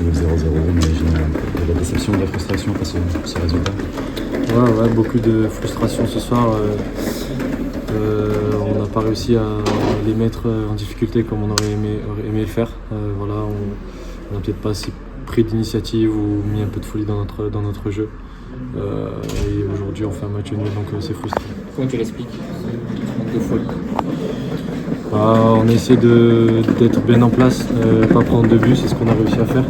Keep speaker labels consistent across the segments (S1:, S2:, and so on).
S1: match nul 0-0, mais j'ai de la déception, de la frustration face à ce résultat.
S2: Ouais, beaucoup de frustration ce soir. On n'a pas réussi à les mettre en difficulté comme on aurait aimé le faire. Voilà, on n'a peut-être pas assez pris d'initiative ou mis un peu de folie dans notre jeu. Et aujourd'hui on fait un match nul, donc c'est frustrant.
S3: Comment tu l'expliques, ce manque de folie?
S2: On a essayé d'être bien en place, pas prendre de but, c'est ce qu'on a réussi à faire.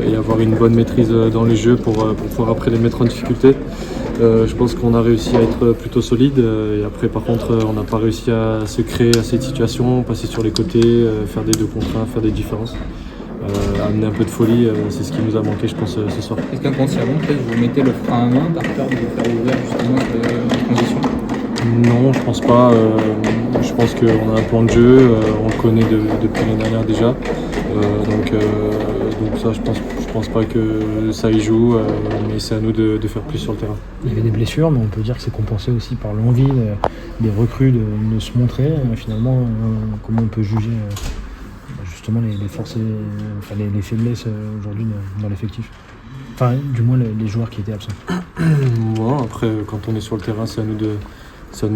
S2: Et avoir une bonne maîtrise dans les jeux pour pouvoir après les mettre en difficulté. Je pense qu'on a réussi à être plutôt solide et après par contre on n'a pas réussi à se créer à cette situation, passer sur les côtés, faire des 2 contre 1, faire des différences. Amener un peu de folie, c'est ce qui nous a manqué je pense ce soir.
S3: Est-ce qu'inconsciemment peut-être vous mettez le frein à main par peur de vous faire ouvrir justement cette transition?
S2: Non, je pense pas. Je pense qu'on a un plan de jeu, on le connaît depuis l'année dernière déjà. Donc ça, je pense pas que ça y joue, mais c'est à nous de faire plus sur le terrain.
S4: Il y avait des blessures, mais on peut dire que c'est compensé aussi par l'envie des recrues de se montrer. Finalement, comment on peut juger justement les forces, les faiblesses aujourd'hui dans l'effectif. Enfin, du moins les joueurs qui étaient absents.
S2: Bon, après, quand on est sur le terrain, c'est à nous de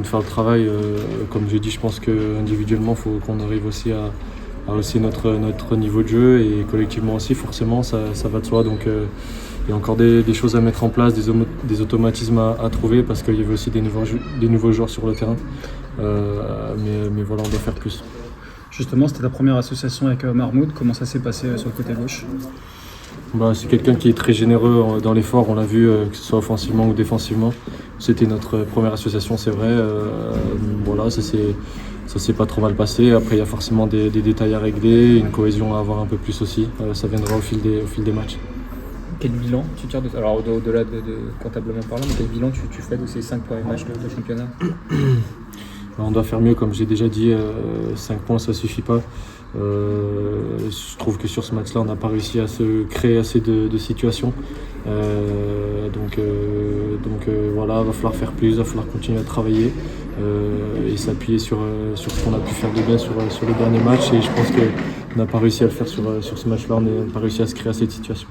S2: faire le travail. Comme j'ai dit, je pense qu'individuellement, il faut qu'on arrive aussi à hausser notre niveau de jeu et collectivement aussi, forcément, ça va de soi. Donc, il y a encore des choses à mettre en place, des automatismes à trouver parce qu'il y avait aussi des nouveaux joueurs sur le terrain. Mais voilà, on doit faire plus.
S5: Justement, c'était ta première association avec Mahmoud. Comment ça s'est passé sur le côté gauche?
S2: C'est quelqu'un qui est très généreux dans l'effort, on l'a vu, que ce soit offensivement ou défensivement. C'était notre première association, c'est vrai. Voilà, ça s'est pas trop mal passé. Après, il y a forcément des détails à régler, une cohésion à avoir un peu plus aussi. Ça viendra au fil des matchs.
S3: Quel bilan tu tires alors au-delà de comptablement parlant, mais quel bilan tu fais de ces 5 premiers matchs de championnat?
S2: On doit faire mieux, comme j'ai déjà dit, 5 points ça suffit pas. Je trouve que sur ce match-là, on n'a pas réussi à se créer assez de situations. Donc voilà, il va falloir faire plus, il va falloir continuer à travailler et s'appuyer sur ce qu'on a pu faire de bien sur les derniers matchs. Et je pense qu'on n'a pas réussi à le faire sur ce match-là, on n'a pas réussi à se créer à cette situation.